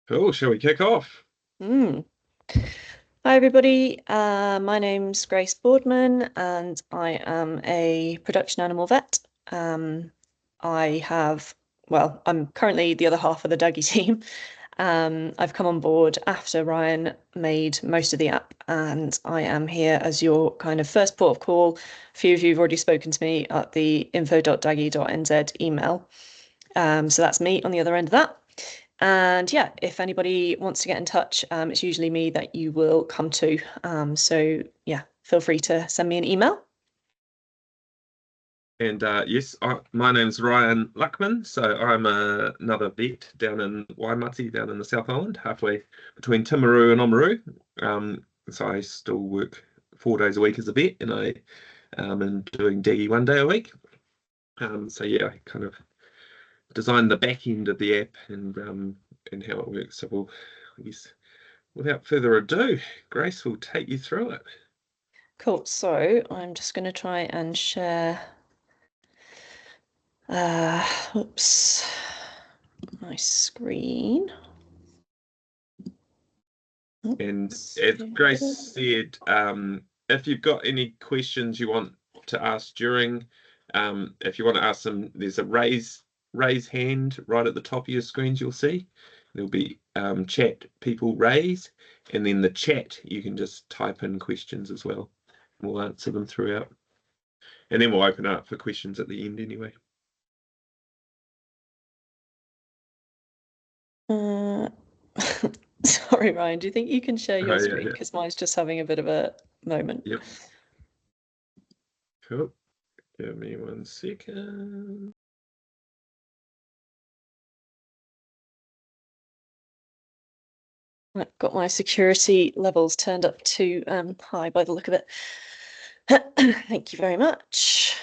Cool. Shall we kick off? Mm. Hi, everybody. My name's Grace Boardman, and I am a production animal vet. Um, I have, I'm currently the other half of the Dougie team. I've come on board after Ryan made most of the app, and I am here as your kind of first port of call. A few of you have already spoken to me at the info.dougie.nz email. So that's me on the other end of that. And yeah, if anybody wants to get in touch, it's usually me that you will come to. So yeah, feel free to send me an email. And yes, my name's Ryan Luckman. So I'm another vet down in Waimati, down in the South Island, halfway between Timaru and Oamaru. So I still work 4 days a week as a vet, and I am doing Daggy 1 day a week. So yeah, I kind of designed the back end of the app and how it works. So I guess, without further ado, Grace will take you through it. Cool. So I'm just going to try and share. Uh, oops, my screen. And Oops. as Grace said, if you've got any questions you want to ask during, if you want to ask them, there's a raise hand right at the top of your screens. You'll see there'll be chat people raise, and then the chat you can just type in questions as well. We'll answer them throughout, and then we'll open up for questions at the end anyway. Uh, sorry, Ryan. Do you think you can share Oh your yeah, screen? yeah, Because mine's just having a bit of a moment. yep, cool. Give me 1 second. I've got my security levels turned up too high by the look of it. Thank you very much.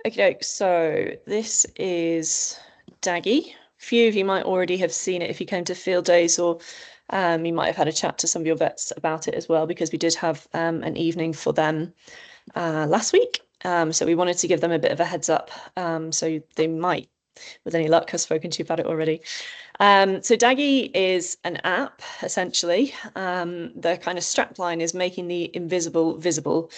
Okay, so this is Daggy. A few of you might already have seen it if you came to field days, or you might have had a chat to some of your vets about it as well, because we did have an evening for them last week. So we wanted to give them a bit of a heads up. So they might, with any luck, have spoken to you about it already. So Daggy is an app, essentially. The kind of strapline is making the invisible visible,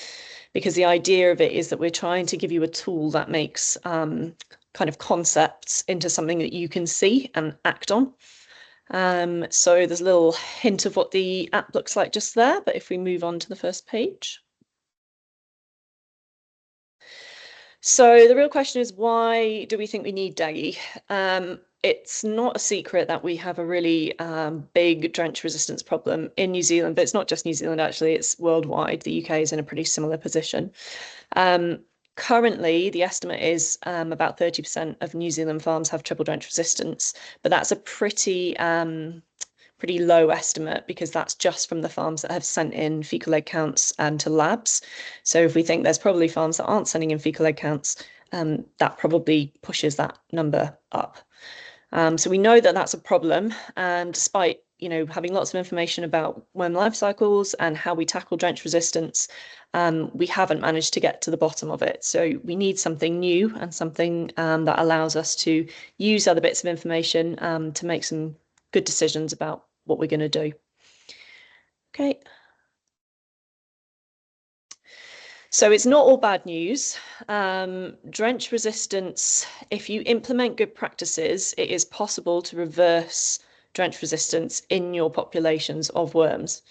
because the idea of it is that we're trying to give you a tool that makes kind of concepts into something that you can see and act on. So there's a little hint of what the app looks like just there, but if we move on to the first page. So the real question is, why do we think we need Daggy? It's not a secret that we have a really big drench resistance problem in New Zealand, but it's not just New Zealand, actually, it's worldwide. The UK is in a pretty similar position. Um, Currently, the estimate is about 30% of New Zealand farms have triple drench resistance, but that's a pretty low estimate, because that's just from the farms that have sent in fecal egg counts to labs. So if we think there's probably farms that aren't sending in fecal egg counts, that probably pushes that number up. So we know that that's a problem, and despite having lots of information about worm life cycles and how we tackle drench resistance, we haven't managed to get to the bottom of it. So we need something new, and something that allows us to use other bits of information to make some good decisions about what we're going to do. Okay. So it's not all bad news. Drench resistance, if you implement good practices, it is possible to reverse drench resistance in your populations of worms.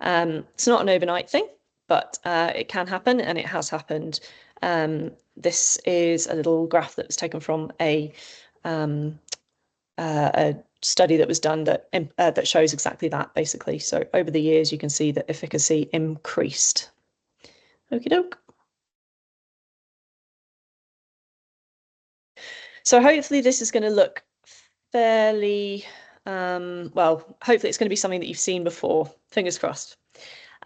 It's not an overnight thing, but it can happen, and it has happened. This is a little graph that was taken from a study that was done that shows exactly that, basically. So over the years, you can see that efficacy increased. Okie doke. So hopefully this is going to look fairly, hopefully it's going to be something that you've seen before. Fingers crossed.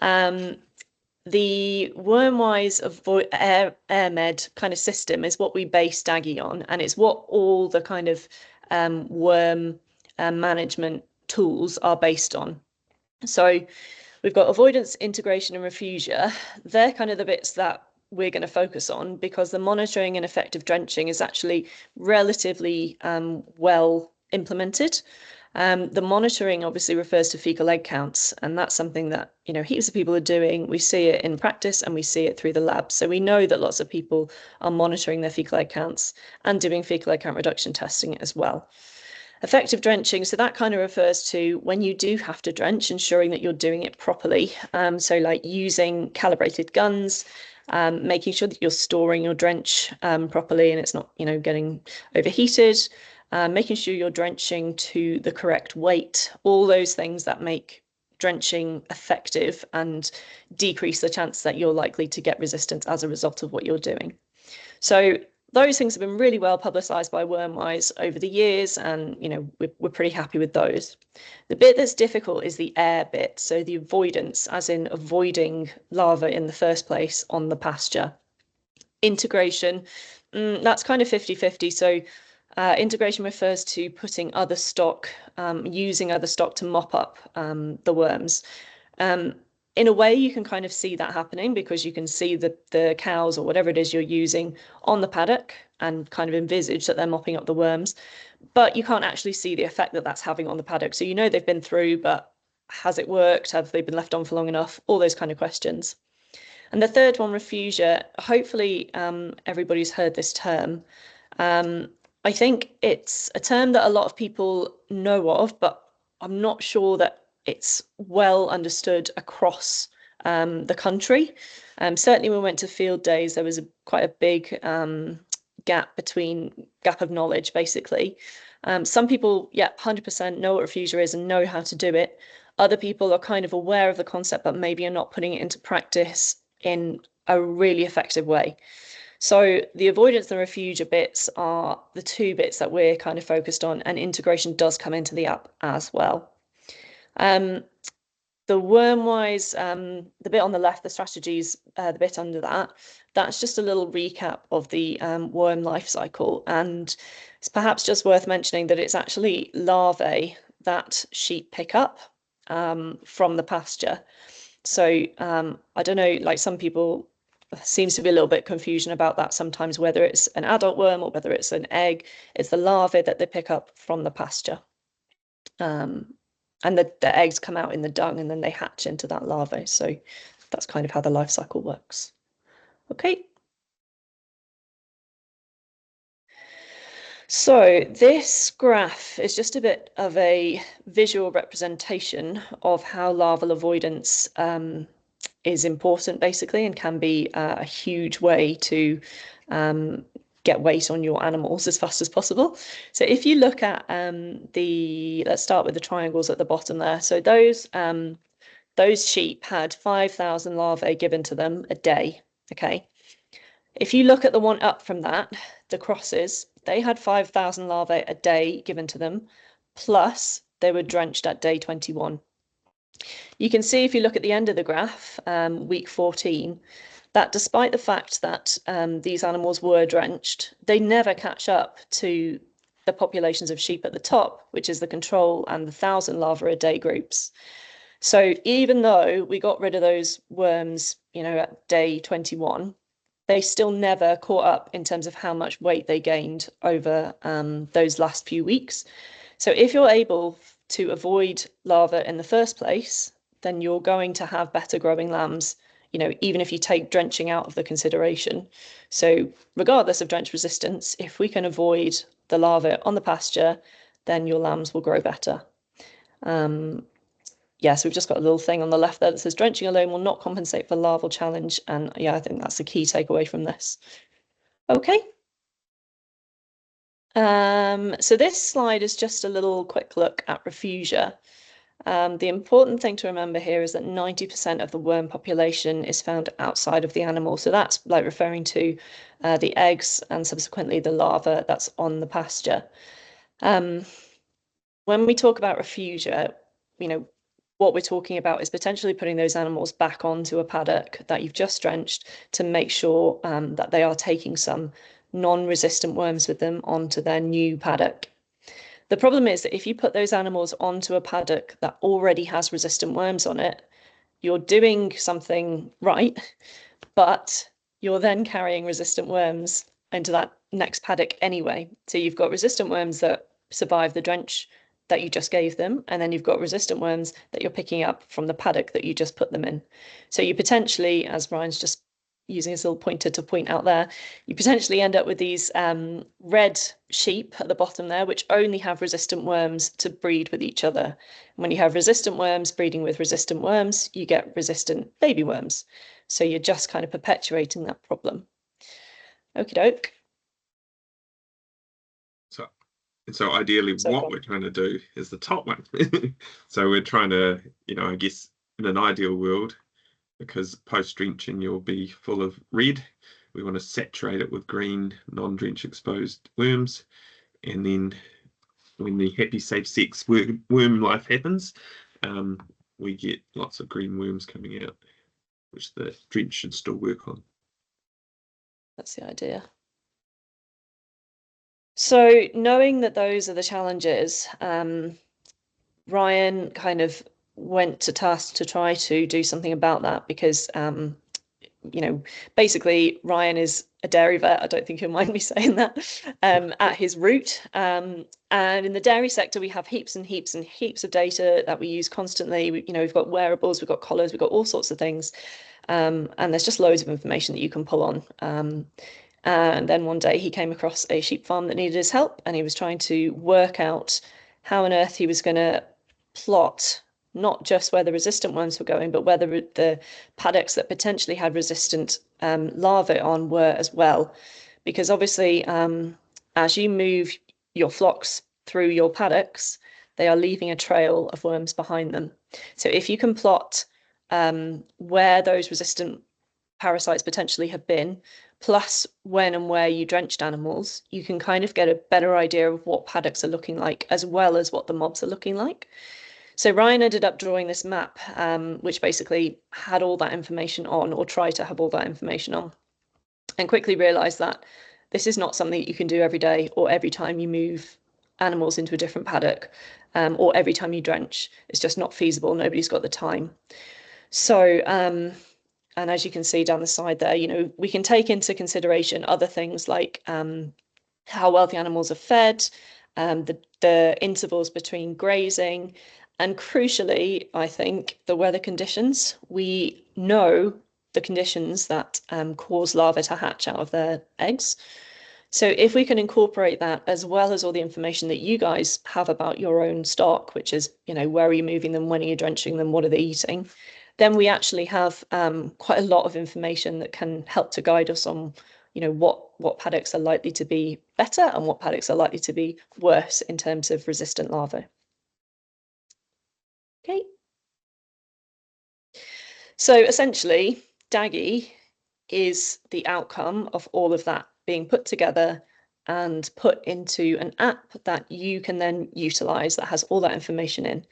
Um, the Wormwise AirMed kind of system is what we base Daggy on, and it's what all the kind of worm management tools are based on. So we've got avoidance, integration, and refugia. They're kind of the bits that we're going to focus on, because the monitoring and effective drenching is actually relatively well implemented. The monitoring obviously refers to fecal egg counts, and that's something that, you know, heaps of people are doing. We see it in practice and we see it through the lab. So we know that lots of people are monitoring their fecal egg counts and doing fecal egg count reduction testing as well. Effective drenching, so that kind of refers to when you do have to drench, ensuring that you're doing it properly. So like using calibrated guns, making sure that you're storing your drench properly and it's not, you know, getting overheated, making sure you're drenching to the correct weight, all those things that make drenching effective and decrease the chance that you're likely to get resistance as a result of what you're doing. So those things have been really well publicised by Wormwise over the years, and you know, we're pretty happy with those. The bit that's difficult is the air bit, so the avoidance, as in avoiding larvae in the first place on the pasture. Integration, that's kind of 50-50. So integration refers to putting other stock, using other stock to mop up the worms. In a way, you can kind of see that happening because you can see the cows or whatever it is you're using on the paddock and kind of envisage that they're mopping up the worms, but you can't actually see the effect that that's having on the paddock. So you know they've been through, but has it worked? Have they been left on for long enough? All those kind of questions. And the third one, refugia, hopefully everybody's heard this term. I think it's a term that a lot of people know of, but I'm not sure that it's well understood across the country. Certainly when we went to field days, there was quite a big gap of knowledge, basically. Some people, yeah, 100% know what refugia is and know how to do it. Other people are kind of aware of the concept, but maybe are not putting it into practice in a really effective way. So the avoidance and refugia bits are the two bits that we're kind of focused on, and integration does come into the app as well. The Wormwise, the bit on the left, the strategies, the bit under that, that's just a little recap of the worm life cycle. And it's perhaps just worth mentioning that it's actually larvae that sheep pick up from the pasture. So I don't know, like some people, seems to be a little bit confusion about that sometimes, whether it's an adult worm or whether it's an egg. It's the larvae that they pick up from the pasture. And the eggs come out in the dung and then they hatch into that larvae. So that's kind of how the life cycle works. Okay. So this graph is just a bit of a visual representation of how larval avoidance is important, basically, and can be a huge way to get weight on your animals as fast as possible. So if you look at let's start with the triangles at the bottom there. So those sheep had 5,000 larvae given to them a day. Okay. If you look at the one up from that, the crosses, they had 5,000 larvae a day given to them, plus they were drenched at day 21. You can see if you look at the end of the graph, week 14, that despite the fact that these animals were drenched, they never catch up to the populations of sheep at the top, which is the control and the 1,000 larvae a day groups. So even though we got rid of those worms, you know, at day 21, they still never caught up in terms of how much weight they gained over those last few weeks. So if you're able to avoid larvae in the first place, then you're going to have better growing lambs, you know, even if you take drenching out of the consideration. So regardless of drench resistance, if we can avoid the larvae on the pasture, then your lambs will grow better. Yeah, so we've just got a little thing on the left there that says drenching alone will not compensate for larval challenge. And yeah, I think that's the key takeaway from this. Okay. So this slide is just a little quick look at refugia. The important thing to remember here is that 90% of the worm population is found outside of the animal. So that's like referring to the eggs and subsequently the larva that's on the pasture. When we talk about refugia, you know, what we're talking about is potentially putting those animals back onto a paddock that you've just drenched to make sure that they are taking some non-resistant worms with them onto their new paddock. The problem is that if you put those animals onto a paddock that already has resistant worms on it, you're doing something right, but you're then carrying resistant worms into that next paddock anyway. So you've got resistant worms that survive the drench that you just gave them, and then you've got resistant worms that you're picking up from the paddock that you just put them in. So you potentially, as Ryan's just using his little pointer to point out there, you potentially end up with these red sheep at the bottom there, which only have resistant worms to breed with each other. And when you have resistant worms breeding with resistant worms, you get resistant baby worms. So you're just kind of perpetuating that problem. Okie doke. So ideally, what we're trying to do is the top one. So we're trying to, I guess in an ideal world, because post-drenching you'll be full of red, we want to saturate it with green, non-drench exposed worms. And then when the happy, safe sex worm life happens, we get lots of green worms coming out, which the drench should still work on. That's the idea. So knowing that those are the challenges, Ryan kind of went to task to try to do something about that because, basically Ryan is a dairy vet. I don't think he'll mind me saying that, at his root. And in the dairy sector, we have heaps and heaps and heaps of data that we use constantly. We've got wearables, we've got collars, we've got all sorts of things. And there's just loads of information that you can pull on. And then one day he came across a sheep farm that needed his help, and he was trying to work out how on earth he was going to plot not just where the resistant worms were going, but where the paddocks that potentially had resistant larvae on were as well. Because obviously, as you move your flocks through your paddocks, they are leaving a trail of worms behind them. So if you can plot where those resistant parasites potentially have been, plus when and where you drenched animals, you can kind of get a better idea of what paddocks are looking like, as well as what the mobs are looking like. So Ryan ended up drawing this map, which basically had all that information on, or tried to have all that information on, and quickly realized that this is not something that you can do every day or every time you move animals into a different paddock, or every time you drench. It's just not feasible. Nobody's got the time. So, and as you can see down the side there, we can take into consideration other things like how well the animals are fed, the intervals between grazing, and crucially, I think, the weather conditions. We know the conditions that cause larvae to hatch out of their eggs. So if we can incorporate that, as well as all the information that you guys have about your own stock, which is, where are you moving them, when are you drenching them, what are they eating, then we actually have quite a lot of information that can help to guide us on, what paddocks are likely to be better and what paddocks are likely to be worse in terms of resistant larvae. Okay. So essentially, Daggy is the outcome of all of that being put together and put into an app that you can then utilize that has all that information in.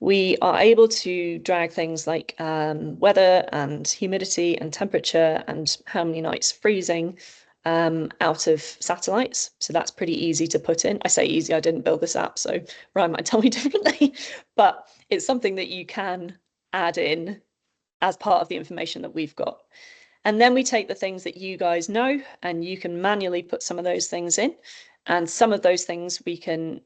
We are able to drag things like weather and humidity and temperature and how many nights freezing out of satellites. So that's pretty easy to put in. I say easy, I didn't build this app, so Ryan might tell me differently, but it's something that you can add in as part of the information that we've got. And then we take the things that you guys know, and you can manually put some of those things in. And some of those things we can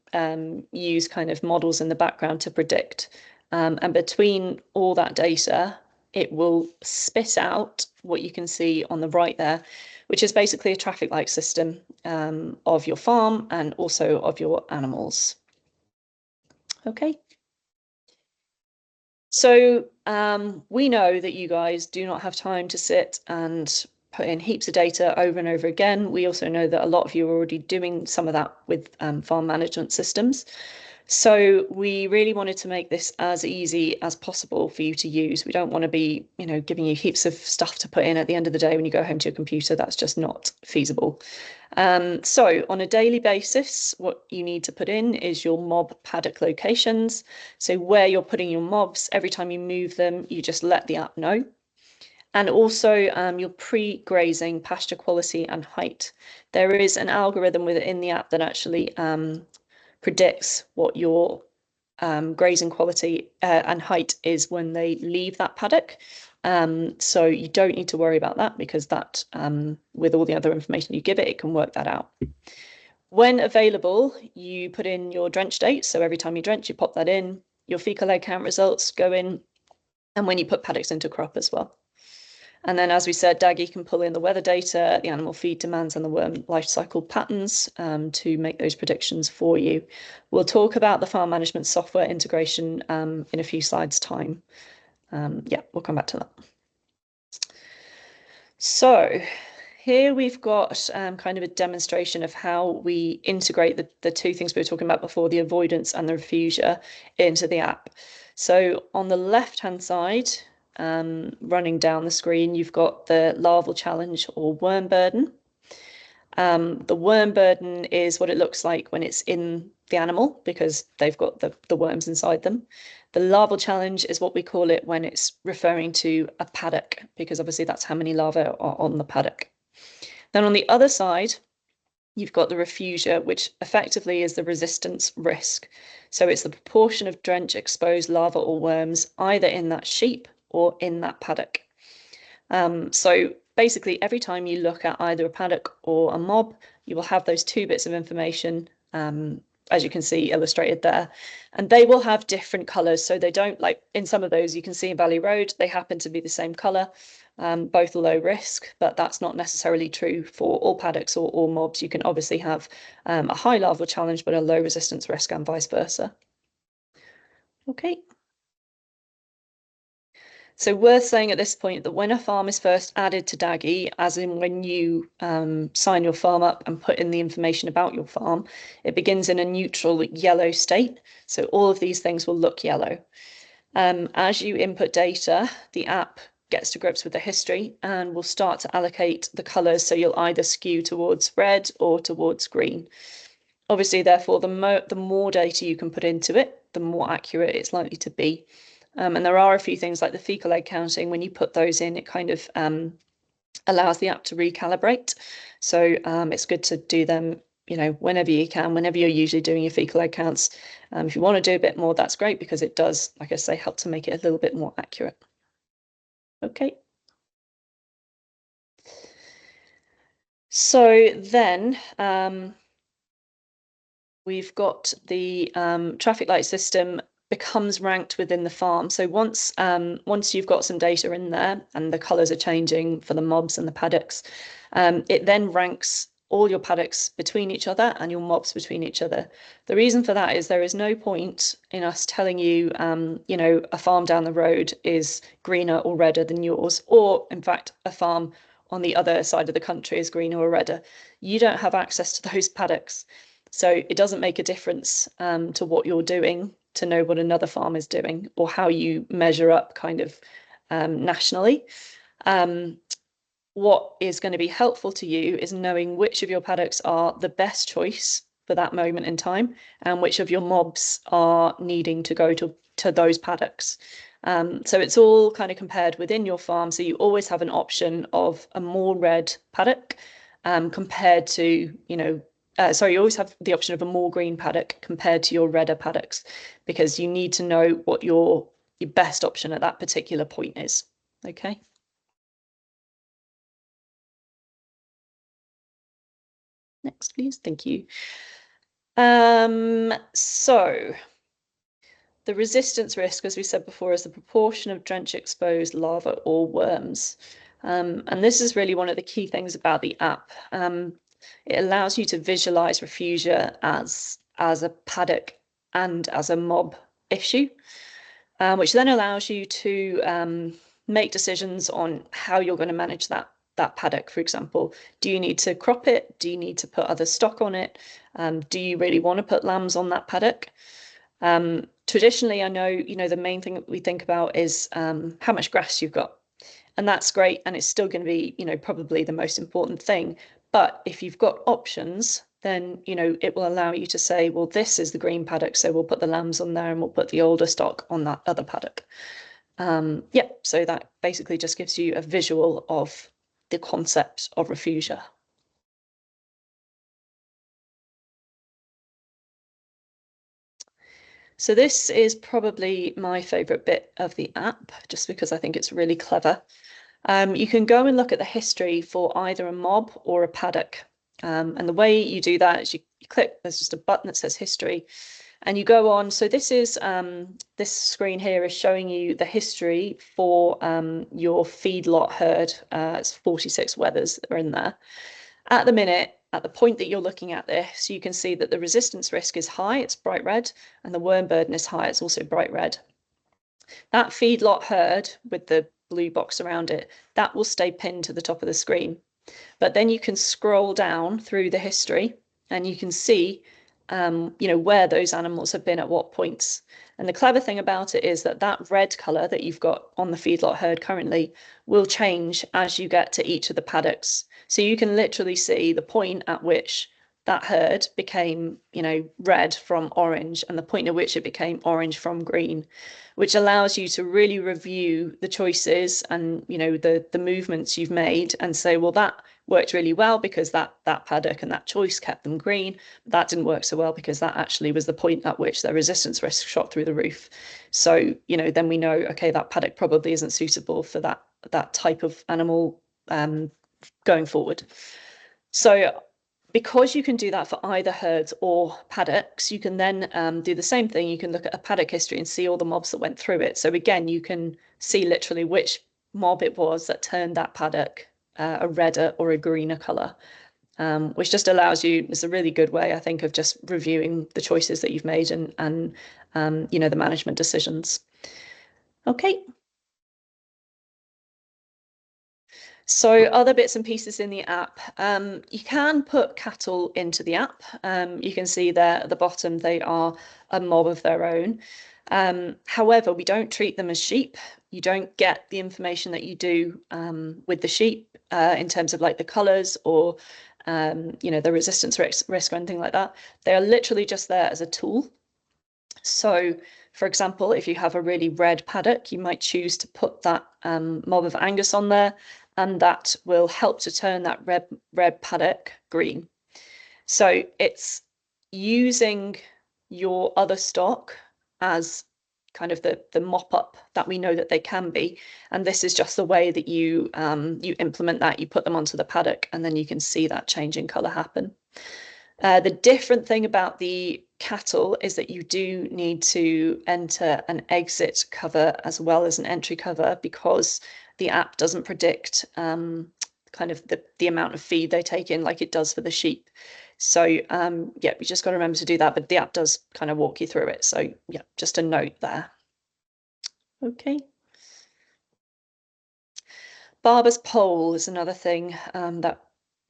use kind of models in the background to predict. And between all that data, it will spit out what you can see on the right there, which is basically a traffic light system of your farm and also of your animals. Okay. So we know that you guys do not have time to sit and put in heaps of data over and over again. We also know that a lot of you are already doing some of that with farm management systems. So we really wanted to make this as easy as possible for you to use. We don't want to be, giving you heaps of stuff to put in at the end of the day when you go home to your computer. That's just not feasible. So on a daily basis, what you need to put in is your mob paddock locations. So where you're putting your mobs, every time you move them, you just let the app know. And also your pre-grazing pasture quality and height. There is an algorithm within the app that actually predicts what your grazing quality and height is when they leave that paddock. So you don't need to worry about that because that, with all the other information you give it, it can work that out. When available, you put in your drench date. So every time you drench, you pop that in. Your fecal egg count results go in, and when you put paddocks into crop as well. And then, as we said, Daggy can pull in the weather data, the animal feed demands, and the worm life cycle patterns to make those predictions for you. We'll talk about the farm management software integration in a few slides' time. Yeah, we'll come back to that. So here we've got kind of a demonstration of how we integrate the two things we were talking about before, the avoidance and the refugia, into the app. So on the left-hand side, running down the screen, you've got the larval challenge or worm burden. The worm burden is what it looks like when it's in the animal because they've got the worms inside them. The larval challenge is what we call it when it's referring to a paddock, because obviously that's how many larvae are on the paddock. Then on the other side, you've got the refugia, which effectively is the resistance risk. So it's the proportion of drench exposed larvae or worms either in that sheep or in that paddock. So basically, every time you look at either a paddock or a mob, you will have those two bits of information, as you can see illustrated there. And they will have different colours. So they don't, like in some of those you can see in Valley Road, they happen to be the same colour, both low risk, but that's not necessarily true for all paddocks or all mobs. You can obviously have a high larval challenge, but a low resistance risk and vice versa. Okay. So worth saying at this point that when a farm is first added to Daggy, as in when you sign your farm up and put in the information about your farm, it begins in a neutral yellow state. So all of these things will look yellow. As you input data, the app gets to grips with the history and will start to allocate the colours. So you'll either skew towards red or towards green. Obviously, therefore, the more data you can put into it, the more accurate it's likely to be. And there are a few things like the fecal egg counting. When you put those in, it kind of allows the app to recalibrate. So it's good to do them, whenever you can, whenever you're usually doing your fecal egg counts. If you want to do a bit more, that's great because it does, like I say, help to make it a little bit more accurate. Okay. So then we've got the traffic light system becomes ranked within the farm. So once you've got some data in there and the colours are changing for the mobs and the paddocks, it then ranks all your paddocks between each other and your mobs between each other. The reason for that is there is no point in us telling you, a farm down the road is greener or redder than yours, or in fact, a farm on the other side of the country is greener or redder. You don't have access to those paddocks. So it doesn't make a difference to what you're doing to know what another farm is doing or how you measure up kind of nationally. What is going to be helpful to you is knowing which of your paddocks are the best choice for that moment in time and which of your mobs are needing to go to those paddocks. So it's all kind of compared within your farm. So you always have an option of a more red paddock compared to, you always have the option of a more green paddock compared to your redder paddocks because you need to know what your best option at that particular point is. Okay. Next, please. Thank you. So the resistance risk, as we said before, is the proportion of drench exposed larvae or worms. And this is really one of the key things about the app. It allows you to visualize refugia as a paddock and as a mob issue, which then allows you to make decisions on how you're going to manage that paddock. For example, do you need to crop it? Do you need to put other stock on it? Do you really want to put lambs on that paddock? Traditionally, I know, the main thing that we think about is how much grass you've got. And that's great. And it's still going to be, probably the most important thing. But if you've got options, then, it will allow you to say, well, this is the green paddock. So we'll put the lambs on there and we'll put the older stock on that other paddock. So that basically just gives you a visual of the concept of refugia. So this is probably my favorite bit of the app, just because I think it's really clever. You can go and look at the history for either a mob or a paddock. And the way you do that is you click, there's just a button that says history, and you go on. So this is this screen here is showing you the history for your feedlot herd. It's 46 wethers that are in there. At the minute, at the point that you're looking at this, you can see that the resistance risk is high, it's bright red, and the worm burden is high, it's also bright red. That feedlot herd with the blue box around it, that will stay pinned to the top of the screen. But then you can scroll down through the history and you can see where those animals have been at what points. And the clever thing about it is that that red colour that you've got on the feedlot herd currently will change as you get to each of the paddocks. So you can literally see the point at which that herd became, red from orange and the point at which it became orange from green, which allows you to really review the choices and, the movements you've made and say, well, that worked really well because that paddock and that choice kept them green. That didn't work so well because that actually was the point at which their resistance risk shot through the roof. So, then we know, okay, that paddock probably isn't suitable for that type of animal going forward. So because you can do that for either herds or paddocks, you can then do the same thing. You can look at a paddock history and see all the mobs that went through it. So again, you can see literally which mob it was that turned that paddock a redder or a greener colour, which just allows you, it's a really good way, I think, of just reviewing the choices that you've made and the management decisions. Okay. So other bits and pieces in the app, you can put cattle into the app. You can see there at the bottom, they are a mob of their own. However, we don't treat them as sheep. You don't get the information that you do with the sheep in terms of like the colours or, the resistance risk or anything like that. They are literally just there as a tool. So, for example, if you have a really red paddock, you might choose to put that mob of Angus on there, and that will help to turn that red paddock green. So it's using your other stock as kind of the mop up that we know that they can be, and this is just the way that you implement that. You put them onto the paddock, and then you can see that change in colour happen. The different thing about the cattle is that you do need to enter an exit cover as well as an entry cover because the app doesn't predict kind of the amount of feed they take in like it does for the sheep. So yeah, we just got to remember to do that, but the app does kind of walk you through it. So yeah, just a note there. Okay. Barber's pole is another thing that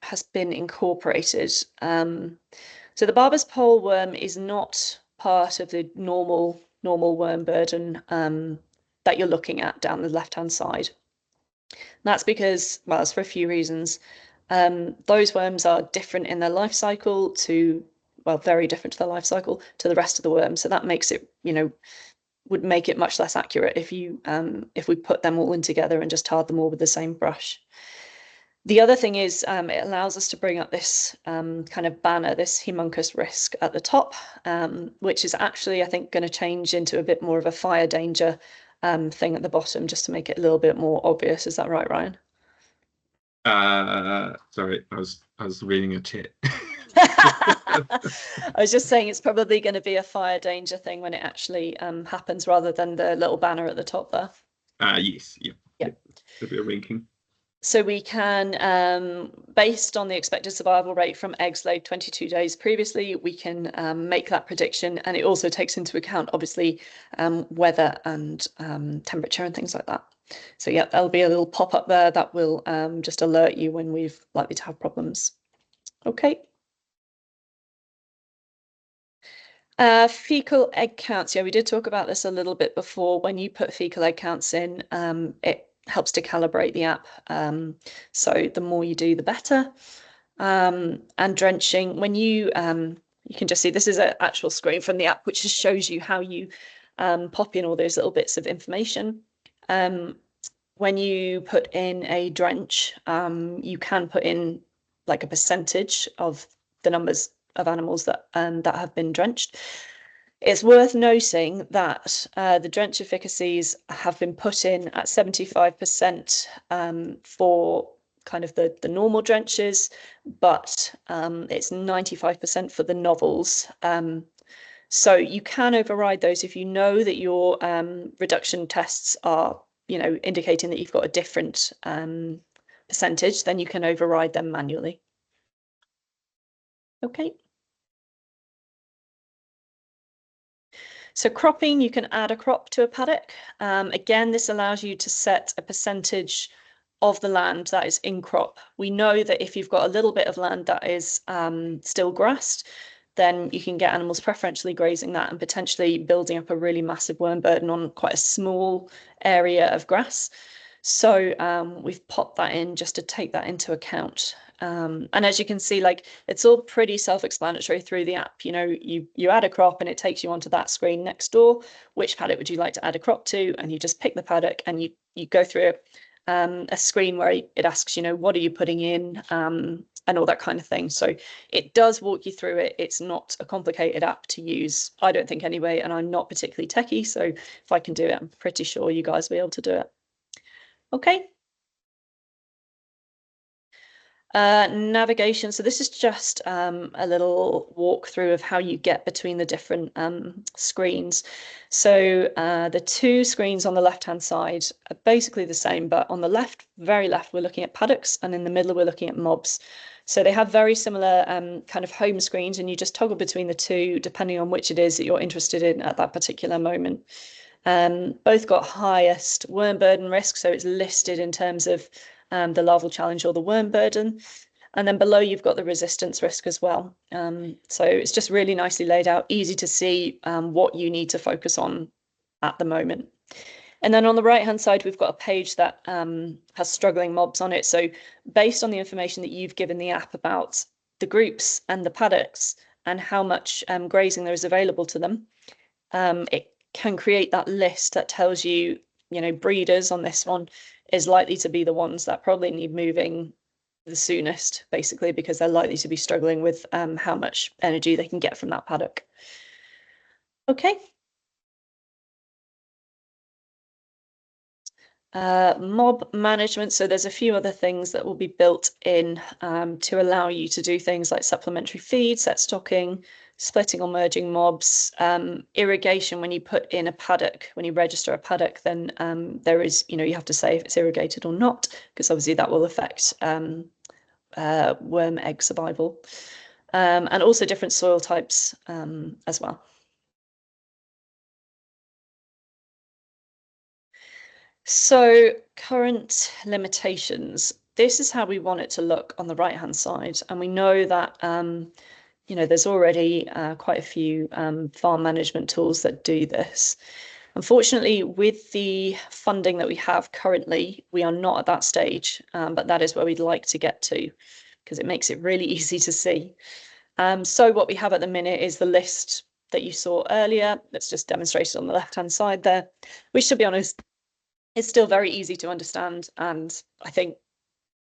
has been incorporated. So the barber's pole worm is not part of the normal worm burden that you're looking at down the left-hand side. That's because, well, it's for a few reasons. Those worms are different in their life cycle to, well, very different to their life cycle to the rest of the worms. So that makes it, would make it much less accurate if we put them all in together and just tarred them all with the same brush. The other thing is it allows us to bring up this kind of banner, this humongous risk at the top, which is actually, I think, going to change into a bit more of a fire danger thing at the bottom, just to make it a little bit more obvious. Is that right, Ryan? Sorry, I was reading a chat. I was just saying it's probably going to be a fire danger thing when it actually happens rather than the little banner at the top there. Yes, yeah. There'll be a ranking. So we can, based on the expected survival rate from eggs laid 22 days previously, we can make that prediction. And it also takes into account, obviously, weather and temperature and things like that. So yeah, there'll be a little pop-up there that will just alert you when we've likely to have problems. Okay. Fecal egg counts. Yeah, we did talk about this a little bit before. When you put fecal egg counts in, it helps to calibrate the app. So the more you do, the better. And drenching, when you can just see, this is an actual screen from the app, which just shows you how you pop in all those little bits of information. When you put in a drench, you can put in like a percentage of the numbers of animals that have been drenched. It's worth noting that the drench efficacies have been put in at 75% for kind of the normal drenches, but it's 95% for the novels. So you can override those if you know that your reduction tests are, indicating that you've got a different percentage, then you can override them manually. Okay. So cropping, you can add a crop to a paddock. Again, this allows you to set a percentage of the land that is in crop. We know that if you've got a little bit of land that is still grassed, then you can get animals preferentially grazing that and potentially building up a really massive worm burden on quite a small area of grass. So we've popped that in just to take that into account. And as you can see, like, it's all pretty self-explanatory through the app. You add a crop and it takes you onto that screen next door. Which paddock would you like to add a crop to? And you just pick the paddock and you go through a screen where it asks, what are you putting in, and all that kind of thing. So it does walk you through it. It's not a complicated app to use, I don't think anyway, and I'm not particularly techie. So if I can do it, I'm pretty sure you guys will be able to do it. Okay. Navigation. So this is just a little walkthrough of how you get between the different screens. So the two screens on the left-hand side are basically the same, but on the left, very left, we're looking at paddocks, and in the middle, we're looking at mobs. So they have very similar kind of home screens, and you just toggle between the two depending on which it is that you're interested in at that particular moment. Both got highest worm burden risk, so it's listed in terms of the larval challenge or the worm burden. And then below you've got the resistance risk as well. So it's just really nicely laid out, easy to see what you need to focus on at the moment. And then on the right-hand side, we've got a page that has struggling mobs on it. So based on the information that you've given the app about the groups and the paddocks and how much grazing there is available to them, it can create that list that tells you, breeders on this one is likely to be the ones that probably need moving the soonest, basically, because they're likely to be struggling with how much energy they can get from that paddock. Okay. Mob management. So there's a few other things that will be built in to allow you to do things like supplementary feed, set stocking, splitting or merging mobs, irrigation. When you put in a paddock, when you register a paddock, then there is, you have to say if it's irrigated or not, because obviously that will affect worm egg survival, and also different soil types as well. So current limitations. This is how we want it to look on the right-hand side. And we know that, there's already quite a few farm management tools that do this. Unfortunately, with the funding that we have currently, we are not at that stage, but that is where we'd like to get to, because it makes it really easy to see. So what we have at the minute is the list that you saw earlier. That's just demonstrated on the left-hand side there, which, to be honest, it's still very easy to understand, and I think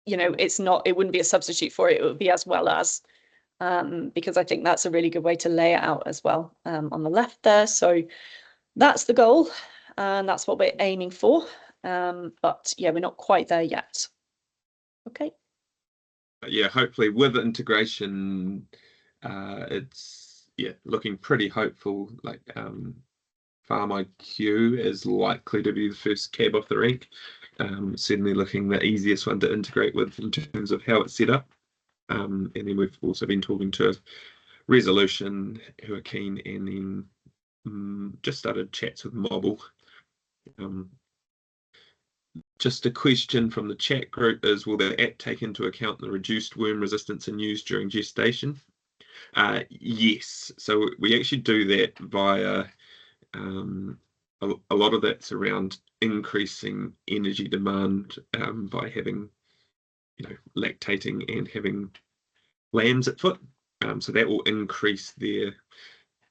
it wouldn't be a substitute for it. It would be as well as, because I think that's a really good way to lay it out as well on the left there. So that's the goal, and that's what we're aiming for, but yeah, we're not quite there yet. Okay. Yeah, hopefully with the integration, it's looking pretty hopeful. Like Farm IQ is likely to be the first cab off the rank. Certainly looking the easiest one to integrate with in terms of how it's set up. And then we've also been talking to Resolution, who are keen, and then just started chats with Mobile. Just a question from the chat group is, will the app take into account the reduced worm resistance in ewes during gestation? Yes, so we actually do that via a lot of that's around increasing energy demand by having, lactating and having lambs at foot. So that will increase their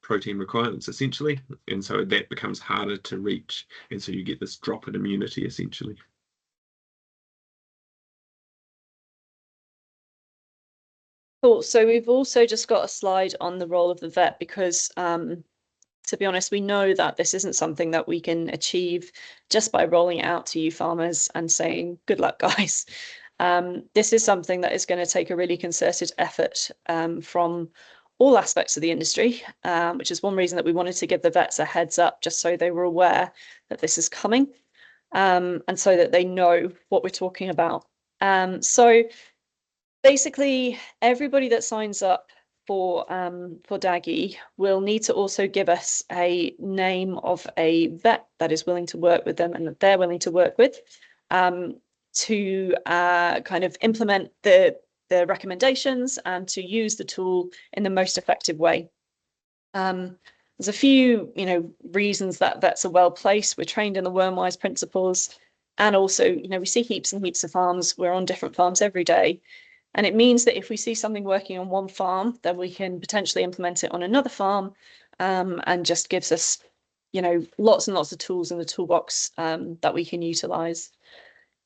protein requirements essentially, and so that becomes harder to reach, and so you get this drop in immunity essentially. Cool. So we've also just got a slide on the role of the vet, because to be honest, we know that this isn't something that we can achieve just by rolling it out to you farmers and saying, good luck, guys. This is something that is going to take a really concerted effort from all aspects of the industry, which is one reason that we wanted to give the vets a heads up, just so they were aware that this is coming, and so that they know what we're talking about. So basically, everybody that signs up for Daggy will need to also give us a name of a vet that is willing to work with them and that they're willing to work with, to kind of implement the recommendations and to use the tool in the most effective way. There's a few, reasons that vets are well placed. We're trained in the worm-wise principles, and also, we see heaps and heaps of farms. We're on different farms every day. And it means that if we see something working on one farm, then we can potentially implement it on another farm, and just gives us, lots and lots of tools in the toolbox that we can utilize.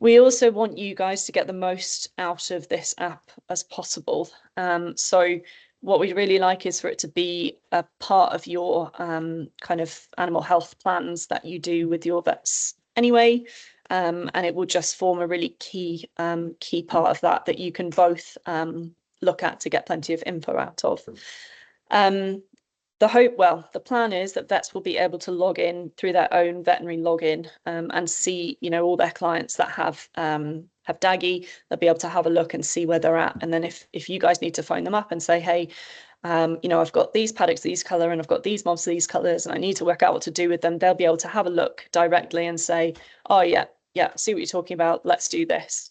We also want you guys to get the most out of this app as possible. So what we'd really like is for it to be a part of your kind of animal health plans that you do with your vets anyway. And it will just form a really key part of that you can both look at to get plenty of info out of. The plan is that vets will be able to log in through their own veterinary login, and see, all their clients that have Daggy. They'll be able to have a look and see where they're at. And then if you guys need to phone them up and say, hey, I've got these paddocks these colour and I've got these mobs these colours and I need to work out what to do with them, they'll be able to have a look directly and say, oh yeah, see what you're talking about, let's do this.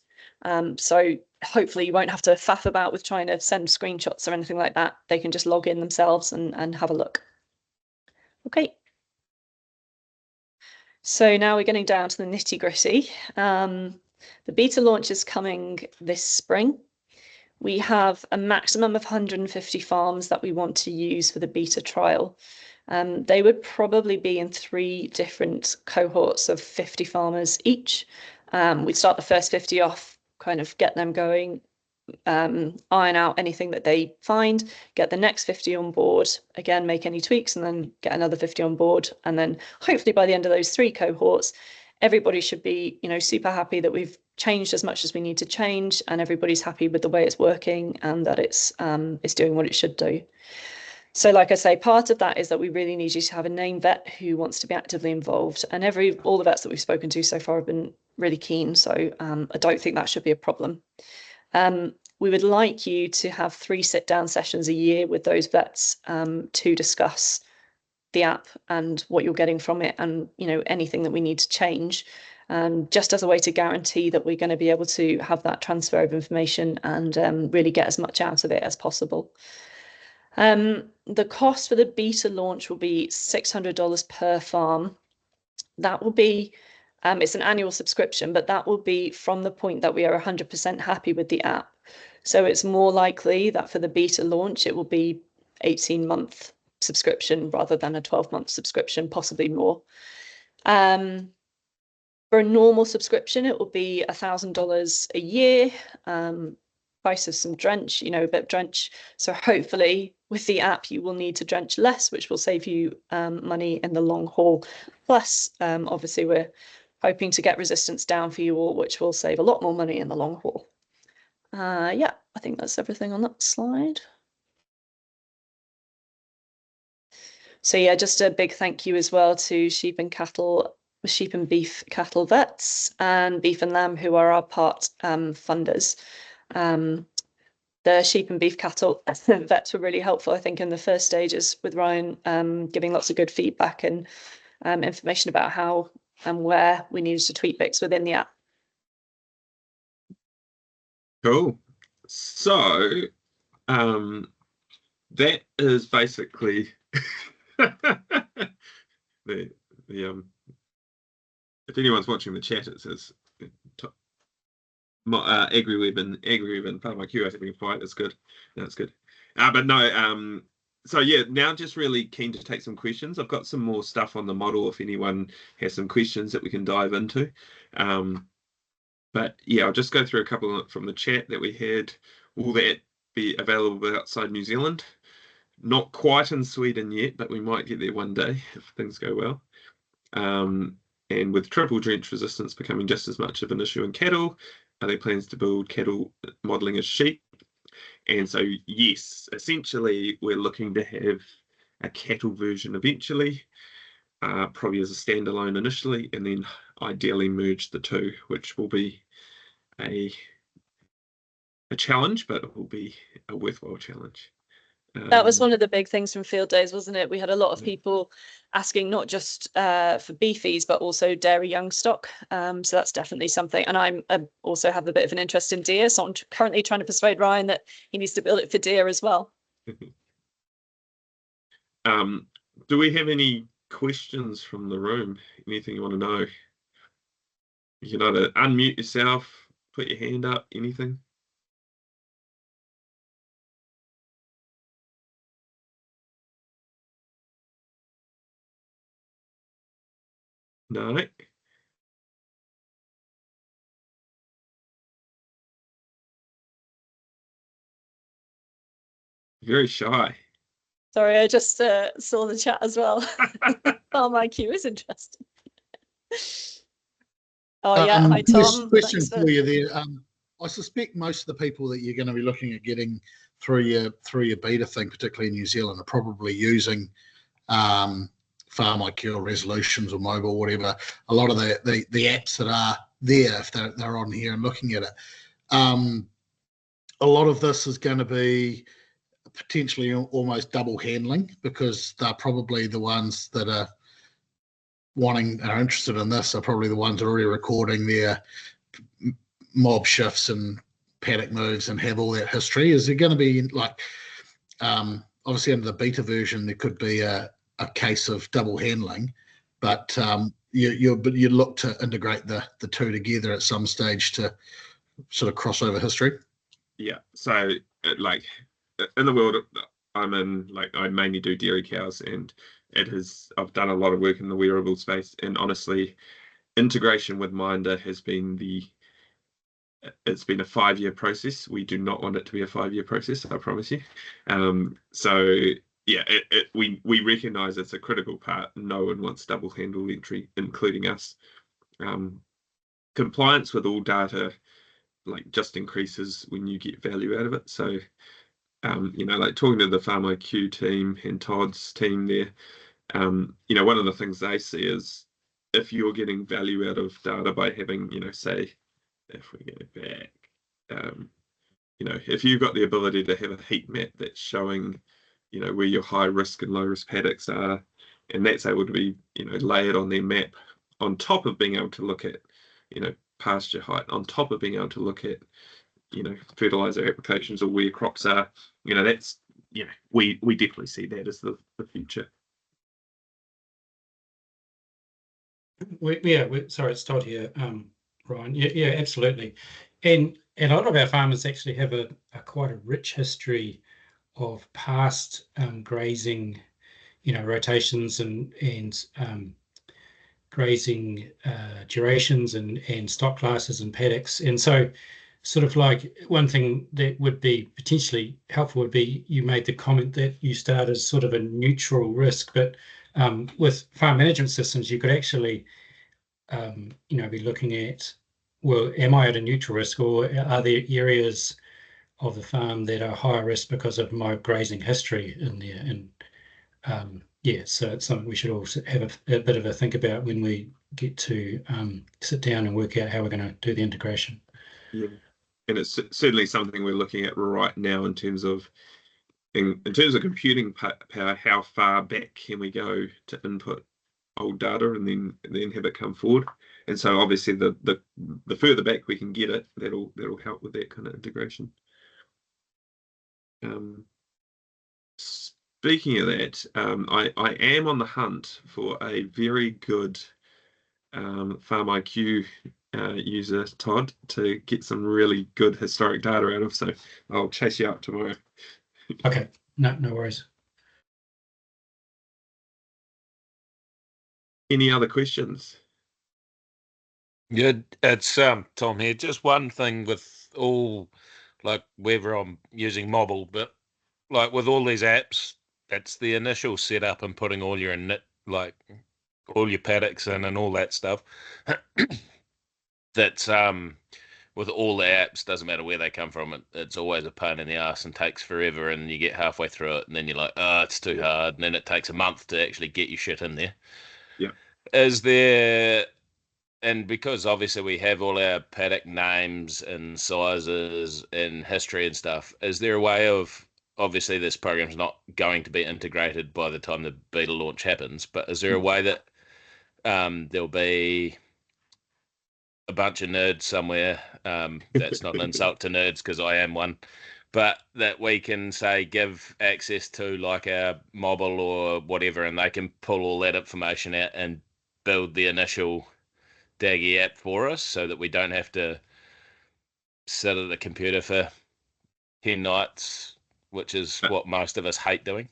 So hopefully you won't have to faff about with trying to send screenshots or anything like that. They can just log in themselves and have a look. Okay. So now we're getting down to the nitty-gritty. The beta launch is coming this spring. We have a maximum of 150 farms that we want to use for the beta trial. They would probably be in 3 different cohorts of 50 farmers each. We'd start the first 50 off, kind of get them going, iron out anything that they find, get the next 50 on board, again, make any tweaks, and then get another 50 on board. And then hopefully by the end of those 3 cohorts, everybody should be, super happy that we've changed as much as we need to change, and everybody's happy with the way it's working and that it's doing what it should do. So like I say, part of that is that we really need you to have a named vet who wants to be actively involved, and all the vets that we've spoken to so far have been really keen. So I don't think that should be a problem. We would like you to have 3 sit-down sessions a year with those vets to discuss the app and what you're getting from it, and anything that we need to change, just as a way to guarantee that we're going to be able to have that transfer of information and really get as much out of it as possible. The cost for the beta launch will be $600 per farm. That will be, it's an annual subscription, but that will be from the point that we are 100% happy with the app. So it's more likely that for the beta launch, it will be 18-month subscription rather than a 12-month subscription, possibly more. For a normal subscription, it will be $1,000 a year. Price of some drench, a bit of drench. So hopefully with the app, you will need to drench less, which will save you money in the long haul. Plus, obviously, we're hoping to get resistance down for you all, which will save a lot more money in the long haul. Yeah, I think that's everything on that slide. So yeah, just a big thank you as well to sheep and beef cattle vets and beef and lamb, who are our part funders. The sheep and beef cattle vets were really helpful, I think, in the first stages with Ryan, giving lots of good feedback and information about how and where we needed to tweak bits within the app. Cool. So that is basically the if anyone's watching the chat, it says AgriWeb and part of my QA having a fight. It's good. That's good. But no, so yeah, now just really keen to take some questions. I've got some more stuff on the model if anyone has some questions that we can dive into. But yeah, I'll just go through a couple from the chat that we had. Will that be available outside New Zealand? not quite in Sweden yet, but we might get there one day if things go well. And with triple drench resistance becoming just as much of an issue in cattle, are there plans to build cattle modelling as sheep? And so, yes, essentially, we're looking to have a cattle version eventually, probably as a standalone initially, and then ideally merge the two, which will be a challenge, but it will be a worthwhile challenge. That was one of the big things from field days, wasn't it? We had a lot of Yeah. people asking not just for beefies, but also dairy young stock. So that's definitely something. And I also have a bit of an interest in deer. So I'm currently trying to persuade Ryan that he needs to build it for deer as well. Do we have any questions from the room? Anything you want to know? You can either unmute yourself, put your hand up, anything. No? Very shy. Sorry, I just saw the chat as well. Farm IQ is interesting. Oh yeah, hi Tom. Question for you there. I suspect most of the people that you're going to be looking at getting through your beta thing, particularly in New Zealand, are probably using Farm IQ or Resolutions or mobile, whatever. A lot of the apps that are there, if they're on here and looking at it, a lot of this is going to be potentially almost double handling, because they're probably the ones that are interested in this are probably the ones that are already recording their mob shifts and paddock moves and have all that history. Is there going to be, like, obviously under the beta version there could be a case of double handling, but you look to integrate the two together at some stage to sort of cross over history? Yeah, so like in the world I'm in, like I mainly do dairy cows, and I've done a lot of work in the wearable space, and honestly integration with Minder has been it's been a 5-year process. We do not want it to be a 5-year process, I promise you. So yeah, we recognize it's a critical part. No one wants double handle entry, including us. Compliance with all data like just increases when you get value out of it. So like talking to the Farm IQ team and Todd's team there, one of the things they see is if you're getting value out of data by having, say, if we go back, if you've got the ability to have a heat map that's showing, where your high risk and low risk paddocks are, and that's able to be, layered on their map, on top of being able to look at, pasture height, on top of being able to look at, fertilizer applications or where crops are, that's, we definitely see that as the future. Sorry, it's Todd here, Ryan. Yeah, absolutely. And a lot of our farmers actually have a quite a rich history of past grazing, rotations and grazing durations and stock classes and paddocks. And so sort of like one thing that would be potentially helpful would be, you made the comment that you start as sort of a neutral risk, but with farm management systems, you could actually be looking at, well, am I at a neutral risk, or are there areas of the farm that are higher risk because of my grazing history in there? And so it's something we should all have a bit of a think about when we get to sit down and work out how we're going to do the integration. Yeah, and it's certainly something we're looking at right now in terms of computing power. How far back can we go to input old data and then have it come forward? And so obviously the further back we can get it, that'll help with that kind of integration. Speaking of that, I am on the hunt for a very good Farm IQ user, Todd, to get some really good historic data out of. So I'll chase you up tomorrow. Okay, no worries. Any other questions? Yeah, it's Tom here. Just one thing with all, like, whether I'm using mobile, but like with all these apps, It's the initial setup and putting all your all your paddocks in and all that stuff. That's with all the apps, doesn't matter where they come from, it's always a pain in the ass and takes forever, and you get halfway through it and then you're like, oh, it's too hard, and then it takes a month to actually get your shit in there. Yeah. Is there, and because obviously we have all our paddock names and sizes and history and stuff, is there a way of, obviously this program's not going to be integrated by the time the beta launch happens, but is there a way that there'll be a bunch of nerds somewhere, that's not an insult to nerds because I am one, but that we can say give access to like our mobile or whatever, and they can pull all that information out and build the initial Daggy app for us, so that we don't have to sit at the computer for 10 nights, which is what most of us hate doing.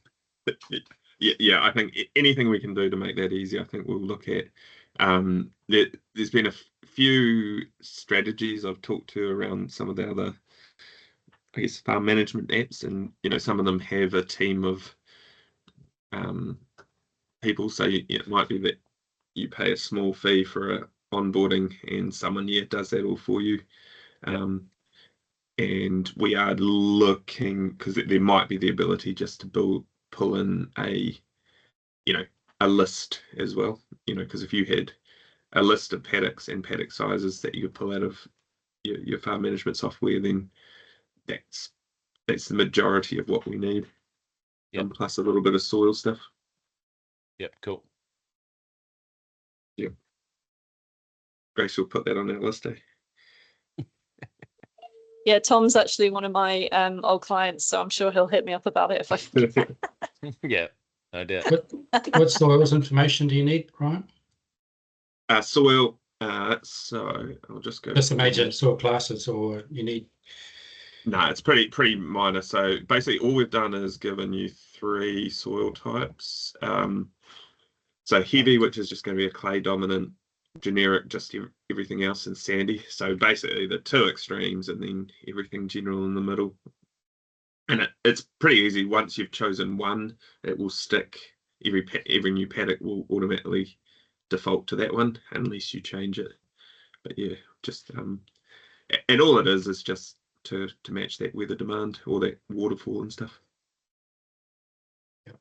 Yeah, I think anything we can do to make that easy, I think we'll look at. There's been a few strategies I've talked to around some of the other, I guess, farm management apps, and some of them have a team of people. So it might be that you pay a small fee for onboarding, and someone does that all for you. And we are looking, because there might be the ability just to pull in a list as well, because if you had a list of paddocks and paddock sizes that you could pull out of your farm management software, then that's the majority of what we need. Yep. Plus a little bit of soil stuff. Yep, cool. Yep. Grace will put that on our list, eh? Yeah, Tom's actually one of my old clients, so I'm sure he'll hit me up about it if I forget. Yeah, no doubt. What soils information do you need, Ryan? Soil. So I'll just go. Just the major soil classes, or you need? No, it's pretty minor. So basically, all we've done is given you 3 soil types. So heavy, which is just going to be a clay dominant, generic, just everything else, and sandy. So basically the 2 extremes, and then everything general in the middle. And it's pretty easy. Once you've chosen one, it will stick. Every new paddock will automatically default to that one unless you change it. But yeah, just and all it is just to match that weather demand or that waterfall and stuff. Yeah.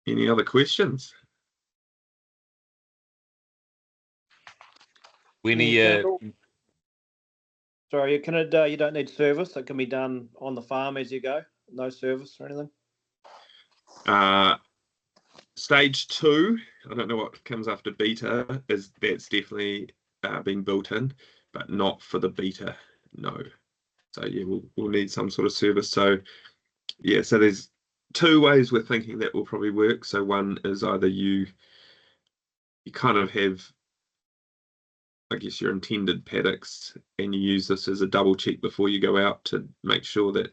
Any other questions? Sorry, you don't need service. It can be done on the farm as you go. No service or anything. Stage 2, I don't know what comes after beta, that's definitely being built in, but not for the beta, no. So yeah, we'll need some sort of service. So yeah, so there's 2 ways we're thinking that will probably work. So one is either you kind of have, I guess, your intended paddocks, and you use this as a double check before you go out to make sure that,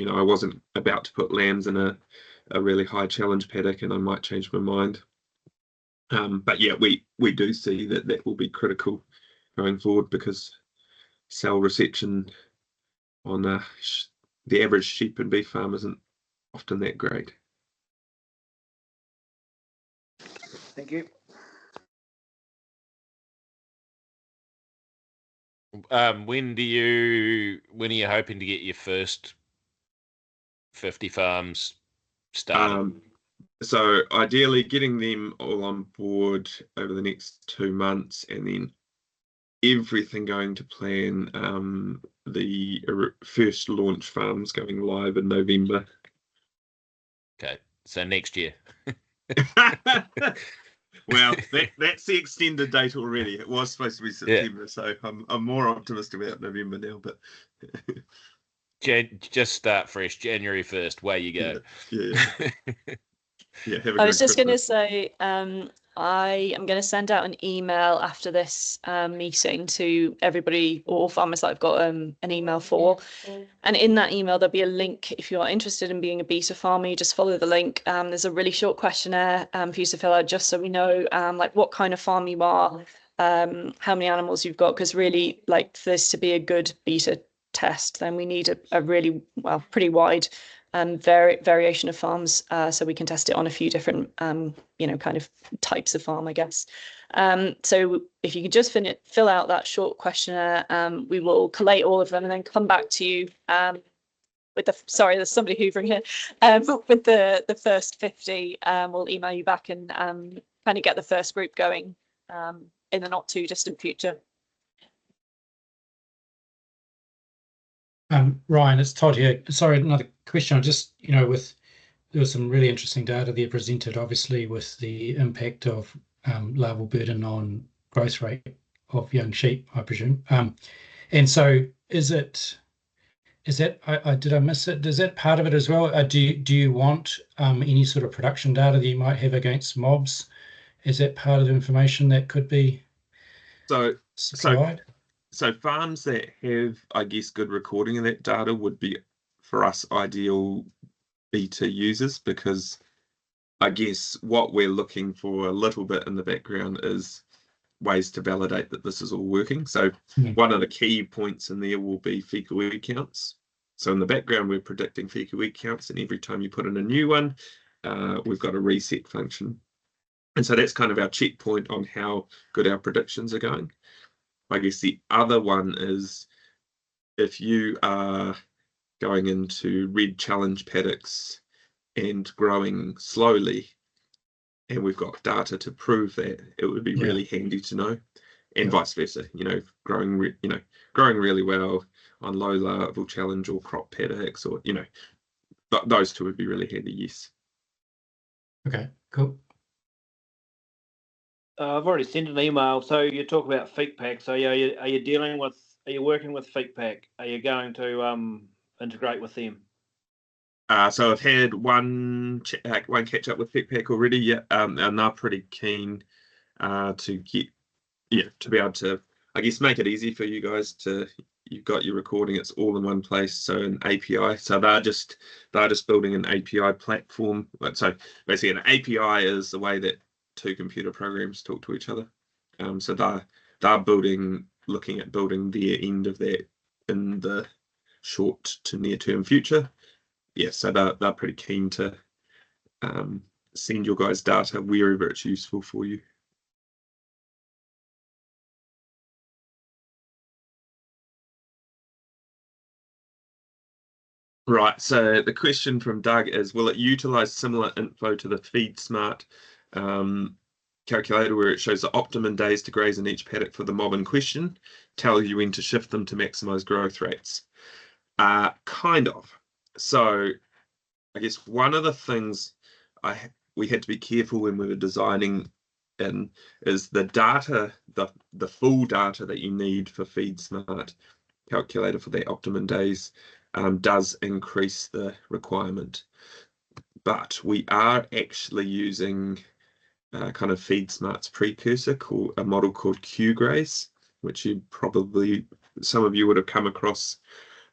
I wasn't about to put lambs in a really high challenge paddock and I might change my mind. But yeah, we do see that will be critical going forward, because cell reception on the average sheep and beef farm isn't often that great. Thank you. When are you hoping to get your first 50 farms started? So ideally getting them all on board over the next 2 months, and then everything going to plan. The first launch farms going live in November. Okay, so next year. Well, that's the extended date already. It was supposed to be September, so I'm more optimistic about November now. But just start fresh, January 1st. Way you go. Yeah. Yeah. I was just going to say, I am going to send out an email after this meeting to everybody, all farmers that I've got an email for. And in that email, there'll be a link. If you are interested in being a beta farmer, you just follow the link. There's a really short questionnaire for you to fill out, just so we know like what kind of farm you are, how many animals you've got, because really, like, for this to be a good beta test, then we need a really, well, pretty wide variation of farms, so we can test it on a few different kind of types of farm, I guess. So if you could just fill out that short questionnaire, we will collate all of them and then come back to you with sorry, there's somebody hoovering here, with the first 50. We'll email you back and kind of get the first group going in the not too distant future. Ryan, it's Todd here. Sorry, another question. Just, there was some really interesting data there presented, obviously, with the impact of larval burden on growth rate of young sheep, I presume. And so is that, did I miss it? Is that part of it as well? Do you want any sort of production data that you might have against mobs? Is that part of the information that could be supplied? So farms that have, I guess, good recording of that data would be, for us, ideal beta users, because I guess what we're looking for a little bit in the background is ways to validate that this is all working. So one of the key points in there will be fecal egg counts. So in the background, we're predicting fecal egg counts, and every time you put in a new one, we've got a reset function. And so that's kind of our checkpoint on how good our predictions are going. I guess the other one is, if you are going into red challenge paddocks and growing slowly, and we've got data to prove that, it would be really handy to know, and vice versa. Growing really well on low larval challenge or crop paddocks, or those two would be really handy. Yes. Okay, cool. I've already sent an email. So you talk about feedback. So are you working with feedback? Are you going to integrate with them? So I've had one catch up with feedback already. Yeah, and they're pretty keen to be able to, I guess, make it easy for you guys you've got your recording, it's all in one place, so an API. So they're just building an API platform. So basically an API is the way that two computer programs talk to each other. So they're looking at building their end of that in the short to near term future. Yeah, so they're pretty keen to send your guys' data wherever it's useful for you. Right, so the question from Doug is, will it utilize similar info to the FeedSmart calculator, where it shows the optimum days to graze in each paddock for the mob in question, tell you when to shift them to maximize growth rates? Kind of. So I guess one of the things we had to be careful when we were designing is the data, the full data that you need for FeedSmart calculator for the optimum days does increase the requirement. But we are actually using kind of FeedSmart's precursor, called a model called QGraze, which some of you would have come across.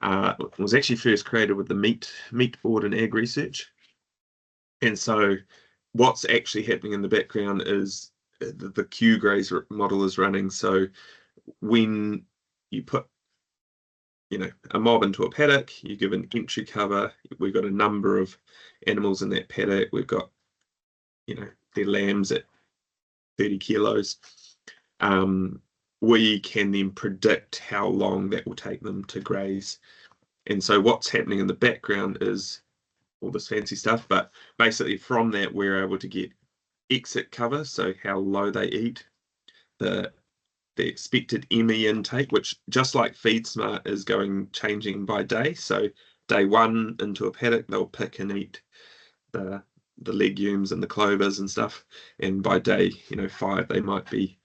It was actually first created with the meat board and ag research. And so what's actually happening in the background is the QGraze model is running. So when you put a mob into a paddock, you give an entry cover, we've got a number of animals in that paddock, we've got their lambs at 30 kilos. We can then predict how long that will take them to graze. And so what's happening in the background is all this fancy stuff, but basically from that we're able to get exit cover, so how low they eat, the expected ME intake, which, just like FeedSmart, is changing by day. So day 1 into a paddock, they'll pick and eat the legumes and the clovers and stuff, and by day 5 they might be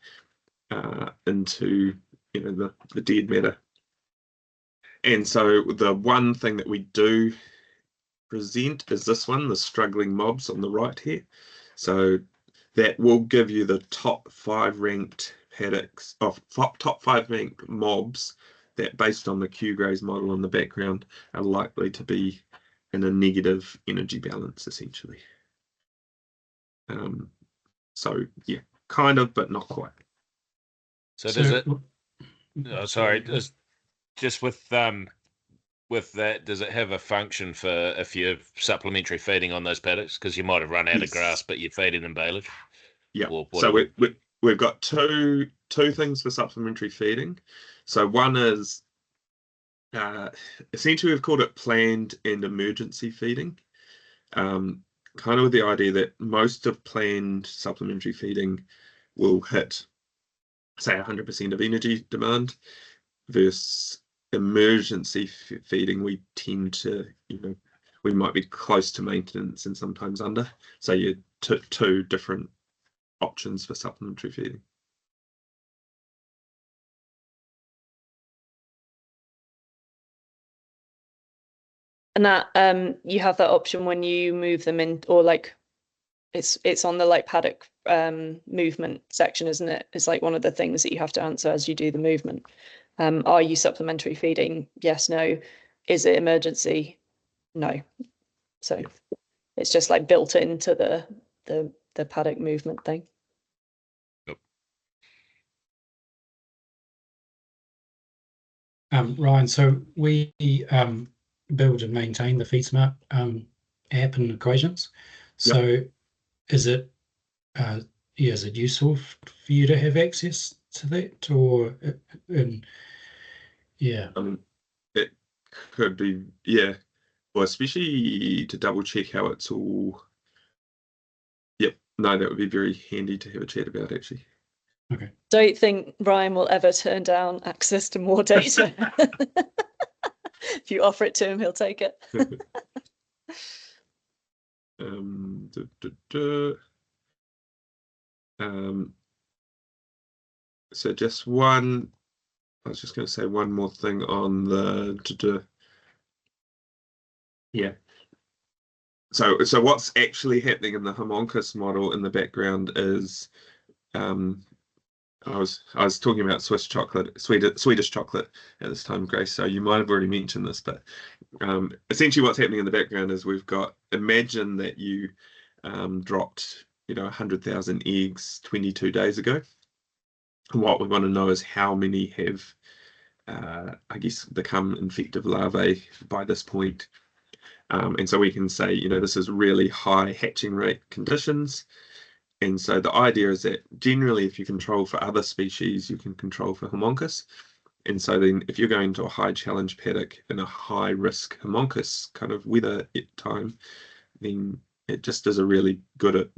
into the dead matter. And so the one thing that we do present is this one, the struggling mobs on the right here. So that will give you the top 5 ranked paddocks of top 5 ranked mobs that, based on the QGraze model in the background, are likely to be in a negative energy balance, essentially. So yeah, kind of, but not quite. So does it? Oh, sorry, just with that, does it have a function for if you're supplementary feeding on those paddocks? Because you might have run out of grass, but you're feeding in baleage. Yeah. Or So whatever. we've got two things for supplementary feeding. So one is essentially we've called it planned and emergency feeding. Kind of with the idea that most of planned supplementary feeding will hit, say, 100% of energy demand, versus emergency feeding, we tend to, we might be close to maintenance and sometimes under. So you two different options for supplementary feeding. And that you have that option when you move them in, or like it's on the like paddock movement section, isn't it? It's like one of the things that you have to answer as you do the movement. Are you supplementary feeding? Yes, no. Is it emergency? No. So it's just like built into the paddock movement thing. Ryan, so we build and maintain the FeedSmart app and equations. So is it is it useful for you to have access to that, or yeah? It could be, yeah. Well, especially to double check how it's all. Yep. No, that would be very handy to have a chat about, actually. Okay. Don't think Ryan will ever turn down access to more data. If you offer it to him, he'll take it. So just one, I was just going to say one more thing on the yeah. So what's actually happening in the homunculus model in the background is I was talking about Swedish chocolate at this time, Grace. So you might have already mentioned this, but essentially what's happening in the background is we've got, imagine that you dropped 100,000 eggs 22 days ago. What we want to know is how many have I guess become infective larvae by this point. And so we can say, this is really high hatching rate conditions. And so the idea is that generally, if you control for other species, you can control for homunculus. And so then if you're going to a high challenge paddock in a high risk homunculus kind of weather time, then it just is a really good at,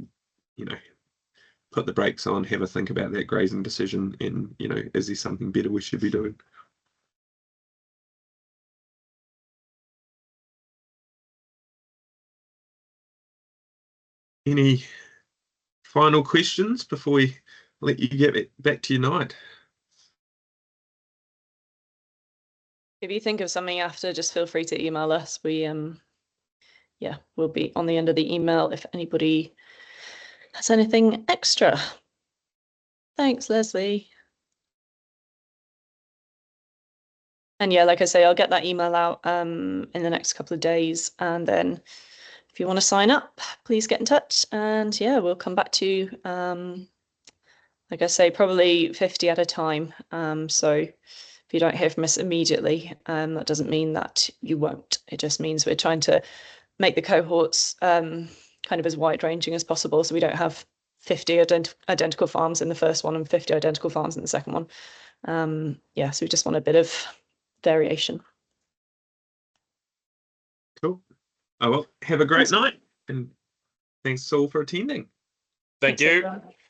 put the brakes on, have a think about that grazing decision, and, is there something better we should be doing? Any final questions before we let you get back to your night? If you think of something after, just feel free to email us. We we'll be on the end of the email if anybody has anything extra. Thanks, Leslie. And yeah, like I say, I'll get that email out in the next couple of days. And then if you want to sign up, please get in touch. And yeah, we'll come back to you. Like I say, probably 50 at a time. So if you don't hear from us immediately, that doesn't mean that you won't. It just means we're trying to make the cohorts kind of as wide ranging as possible. So we don't have 50 identical farms in the first one and 50 identical farms in the second one. So we just want a bit of variation. Cool. Oh, well, have a great night, and thanks all for attending. Thank you.